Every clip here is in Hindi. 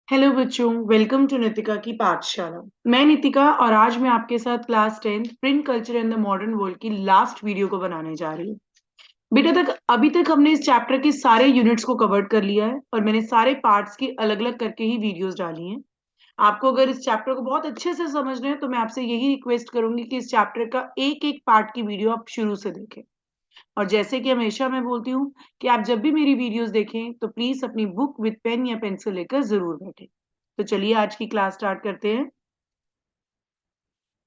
हेलो बच्चों, वेलकम टू नितिका की पाठशाला। मैं नितिका और आज मैं आपके साथ class 10th print culture in the modern world की लास्ट वीडियो को बनाने जा रही हूँ। बेटा तक अभी तक हमने इस चैप्टर के सारे यूनिट्स को कवर कर लिया है और मैंने सारे पार्ट्स की अलग अलग करके ही वीडियोस डाली हैं। आपको अगर इस चैप्टर को बहुत अच्छे से समझना है तो मैं आपसे यही रिक्वेस्ट करूंगी कि इस चैप्टर का एक एक पार्ट की वीडियो आप शुरू से देखें। और जैसे कि हमेशा मैं बोलती हूँ कि आप जब भी मेरी वीडियोस देखें तो प्लीज अपनी बुक विद पेन या पेंसिल लेकर जरूर बैठें। तो चलिए आज की क्लास स्टार्ट करते हैं।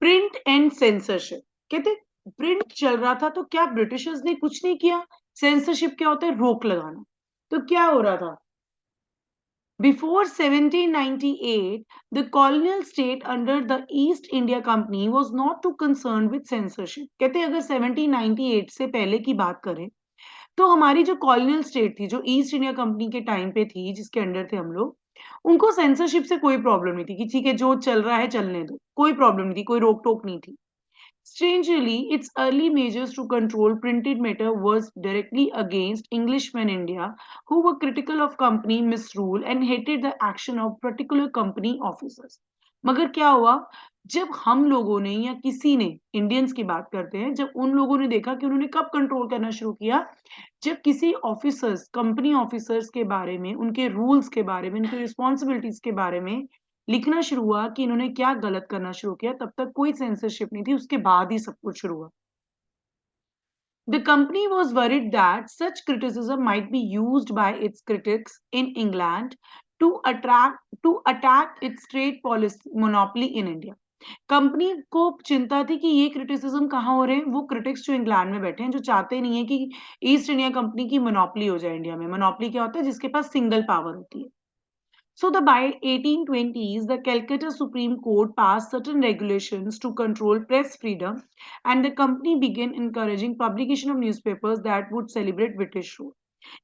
Print and censorship. कहते प्रिंट चल रहा था तो क्या ब्रिटिशर्स ने कुछ नहीं किया। सेंसरशिप क्या होता है, रोक लगाना। तो क्या हो रहा था before 1798 the colonial state under the East India Company was not too concerned with censorship। कहते अगर 1798 से पहले की बात करें तो हमारी जो कॉलोनियल स्टेट थी, जो ईस्ट इंडिया कंपनी के टाइम पे थी, जिसके अंडर थे हम लोग, उनको सेंसरशिप से कोई प्रॉब्लम नहीं थी कि ठीक है जो चल रहा है चलने दो, कोई प्रॉब्लम नहीं थी, कोई रोक टोक नहीं थी। Strangely, its early measures to control printed matter was directly against Englishmen in India, who were critical of company misrule and hated the action of particular company officers। मगर क्या हुआ, जब हम लोगों ने या किसी ने, इंडियंस की बात करते हैं, जब उन लोगों ने देखा कि उन्होंने कब कंट्रोल करना शुरू किया, जब किसी ऑफिसर्स, कंपनी ऑफिसर्स के बारे में, उनके रूल्स के बारे में, उनकी रिस्पॉन्सिबिलिटीज के बारे में लिखना शुरू हुआ कि इन्होंने क्या गलत करना शुरू किया, तब तक कोई सेंसरशिप नहीं थी, उसके बाद ही सब कुछ शुरू हुआ। The company was worried that such criticism might be used by its critics in England to attack its trade policy monopoly in India। Company को चिंता थी कि ये क्रिटिसिज्म कहाँ हो रहे हैं, वो क्रिटिक्स जो इंग्लैंड में बैठे हैं, जो चाहते नहीं है कि ईस्ट इंडिया कंपनी की मोनोपोली हो जाए इंडिया में। मोनोपोली क्या होता है, जिसके पास सिंगल पावर होती है। So by 1820s, the Calcutta Supreme Court passed certain regulations to control press freedom, and the company began encouraging publication of newspapers that would celebrate British rule।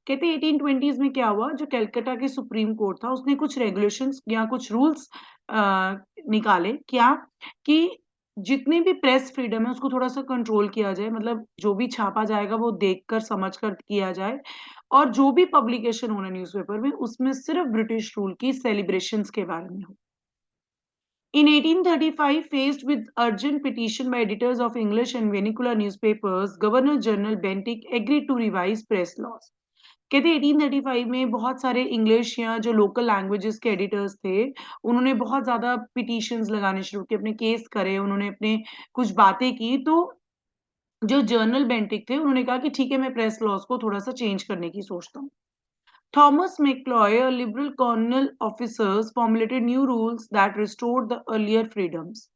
कहते हैं 1820s में क्या हुआ, जो कलकत्ता की सुप्रीम कोर्ट था उसने कुछ रेगुलेशंस या कुछ रूल्स निकाले, क्या कि जितनी भी प्रेस फ्रीडम है उसको थोड़ा सा कंट्रोल किया जाए, मतलब जो भी छापा जाएगा वो देखकर समझकर किया जाए, और जो भी पब्लिकेशन होना न्यूज़पेपर में उसमें सिर्फ ब्रिटिश रूल की सेलिब्रेशंस के बारे में हो। In 1835, faced with urgent petition by editors of English and vernacular newspapers, Governor General Bentinck agreed to revise press laws। कहते 1835 में बहुत सारे इंग्लिश या जो लोकल लैंग्वेजेस के एडिटर्स थे, उन्होंने बहुत ज्यादा पिटिशंस लगाने शुरू किए, अपने केस करे, उन्होंने अपने कुछ बातें की। तो जो जर्नल बेंटिक थे उन्होंने कहा कि ठीक है, मैं प्रेस लॉज को थोड़ा सा चेंज करने की सोचता हूँ। Thomas Macaulay, a liberal colonial officers, formulated new rules that restored the earlier freedoms।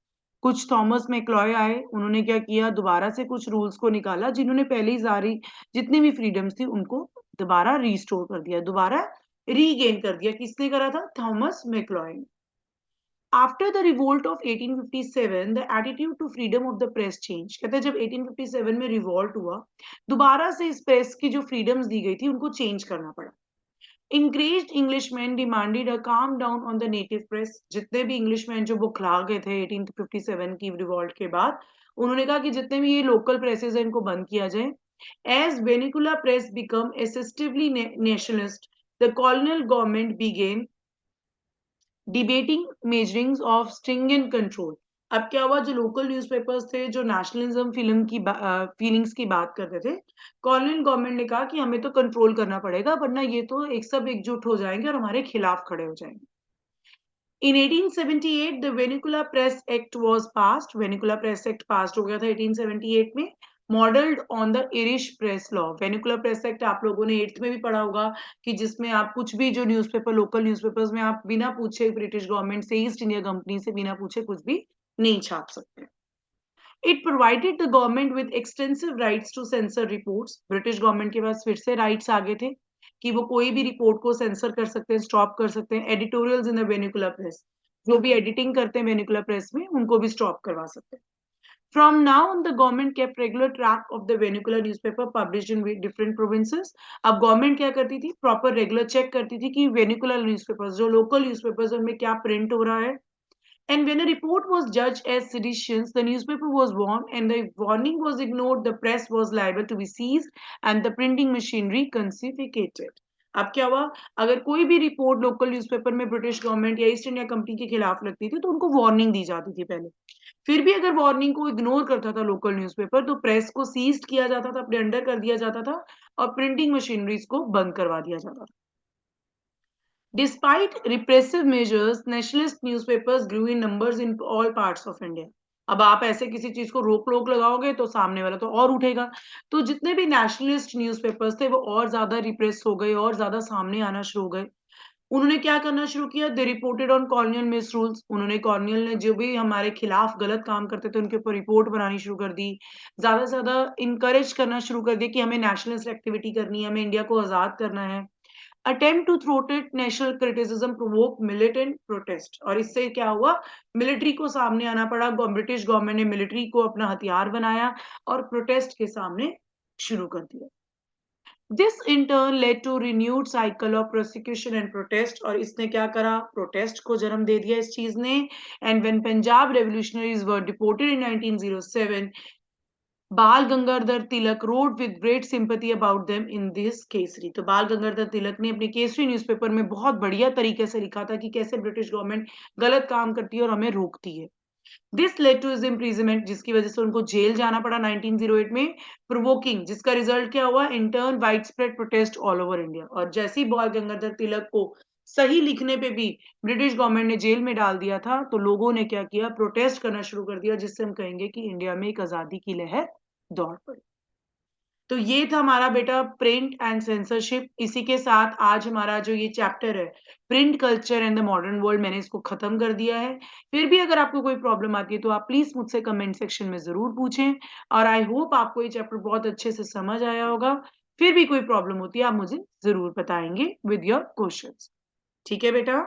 कुछ थॉमस मैक्लॉय आए, उन्होंने क्या किया, दोबारा से कुछ रूल्स को निकाला, जिन्होंने पहले ही सारी जितनी भी फ्रीडम्स थी उनको दोबारा रिस्टोर कर दिया, दोबारा रीगेन कर दिया। किसने करा था, थॉमस मैक्लॉय ने। After the revolt of 1857 the attitude to freedom of the press change. कहते हैं जब 1857 में रिवोल्ट हुआ, दोबारा से इस प्रेस की जो फ्रीडम्स दी गई थी उनको चेंज करना पड़ा। इंग्रेज्ड Englishman demanded a calm down on the native press. जितने भी इंग्लिशमैन जो बुखला गए थे 1857 की रिवॉल्ट के बाद, उन्होंने कहा कि जितने भी ये लोकल प्रेसेस हैं इनको बंद किया जाए। As vernacular press become excessively nationalist, the colonial government began debating measures of stringent control. अब क्या हुआ, जो लोकल न्यूज़पेपर्स थे जो नेशनलिज्म फिल्म की फीलिंग्स की बात करते थे, कॉलोनियल गवर्नमेंट ने कहा कि हमें तो कंट्रोल करना पड़ेगा, वरना ये तो एक सब एकजुट हो जाएंगे और हमारे खिलाफ खड़े हो जाएंगे। In 1878 the Vernacular Press Act was passed. Vernacular Press Act passed हो गया था 1878 में, modelled on the Irish Press Law. Vernacular Press Act आप लोगों ने 8th में भी पढ़ा होगा कि जिसमें आप कुछ भी जो न्यूज़पेपर, लोकल न्यूज़पेपर्स में आप बिना पूछे ब्रिटिश गवर्नमेंट से, ईस्ट इंडिया कंपनी से बिना पूछे कुछ भी नहीं छाप सकते। It provided the government with extensive rights to sensor reports. British government के पास फिर से राइट्स आ गए थे कि वो कोई भी रिपोर्ट को सेंसर कर सकते हैं, स्टॉप कर सकते हैं। Editorials in the Vernacular press, जो भी एडिटिंग करते हैं वेनिकुलर प्रेस में, उनको भी स्टॉप करवा सकते हैं। From now on, the government kept regular track of the vernacular newspaper published in different provinces। अब गवर्नमेंट क्या करती थी, प्रॉपर रेगुलर चेक करती थी कि वेनिकुलर न्यूज़पेपर्स, जो लोकल न्यूज़पेपर्स, उनमें क्या प्रिंट हो रहा है। And when a report was judged as seditious, the newspaper was warned, and the warning was ignored, the press was liable to be seized, and the printing machinery confiscated। अब क्या हुआ, अगर कोई भी रिपोर्ट लोकल न्यूज़पेपर में ब्रिटिश गवर्नमेंट या ईस्ट इंडिया कंपनी के खिलाफ लगती थी, तो उनको वार्निंग दी जाती थी पहले। फिर भी अगर वार्निंग को इग्नोर करता था लोकल न्यूज़पेपर, तो प्रेस को सीज़्ड किया जाता था, अपने अंडर कर दिया जाता था और प्रिंटिंग मशीनरीज़ को बंद करवा दिया जाता था। Despite repressive measures, nationalist newspapers grew in numbers in all parts of India. अब आप ऐसे किसी चीज को रोक-टोक लगाओगे तो सामने वाला तो और उठेगा। तो जितने भी नेशनलिस्ट न्यूज़पेपर्स थे वो और ज़्यादा रिप्रेस हो गए और ज़्यादा सामने आना शुरू हो गए। उन्होंने क्या करना शुरू किया? They reported on colonial misrules. उन्होंने कॉलोनियल ने जो भी हमारे खिलाफ गलत काम करते थे उनके ऊपर रिपोर्ट बनानी शुरू कर दी। ज़्यादा से ज़्यादा इनकरेज करना शुरू कर दिया कि हमें नेशनलिस्ट एक्टिविटी करनी है, हमें इंडिया को आज़ाद करना है। Attempt to throttle national criticism provoke militant protest, और इससे क्या हुआ, मिलिट्री को सामने आना पड़ा। ब्रिटिश गवर्नमेंट ने मिलिट्री को अपना हथियार बनाया और प्रोटेस्ट के सामने शुरू कर दिया। This in turn led to renewed cycle of prosecution and protest, और इसने क्या करा, प्रोटेस्ट को जन्म दे दिया इस चीज ने। And when Punjab revolutionaries were deported in 1907, Bal Gangadhar Tilak wrote with great sympathy about them in this Kesari. तो बाल गंगाधर तिलक ने अपने केसरी न्यूज़पेपर में बहुत बढ़िया तरीके से लिखा था कि कैसे ब्रिटिश गवर्नमेंट गलत काम करती है और हमें रोकती है। This led to his imprisonment, जिसकी वजह से उनको जेल जाना पड़ा 1908 में। प्रोवोकिंग, जिसका रिजल्ट क्या हुआ, in turn wide spread protest all over India. और जैसे ही बाल गंगाधर तिलक को सही लिखने पे भी ब्रिटिश गवर्नमेंट ने जेल में डाल दिया था, तो लोगों ने क्या किया, प्रोटेस्ट करना शुरू कर दिया, जिससे हम कहेंगे कि इंडिया में एक आजादी की लहर दौड़ पड़ी। तो ये था हमारा बेटा प्रिंट एंड सेंसरशिप। इसी के साथ आज हमारा जो ये चैप्टर है, print culture and the modern world, मैंने इसको खत्म कर दिया है। फिर भी अगर आपको कोई प्रॉब्लम आती है तो आप प्लीज मुझसे कमेंट सेक्शन में जरूर पूछें, और आई होप आपको ये चैप्टर बहुत अच्छे से समझ आया होगा। फिर भी कोई प्रॉब्लम होती है आप मुझे जरूर बताएंगे विद योर क्वेश्चंस। ठीक है बेटा?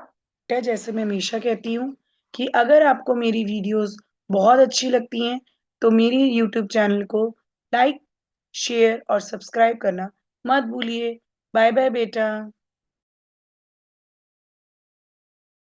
जैसे मैं हमेशा कहती हूँ कि अगर आपको मेरी वीडियोस बहुत अच्छी लगती हैं, तो मेरी यूट्यूब चैनल को लाइक, शेयर और सब्सक्राइब करना मत भूलिए। बाय बाय बेटा।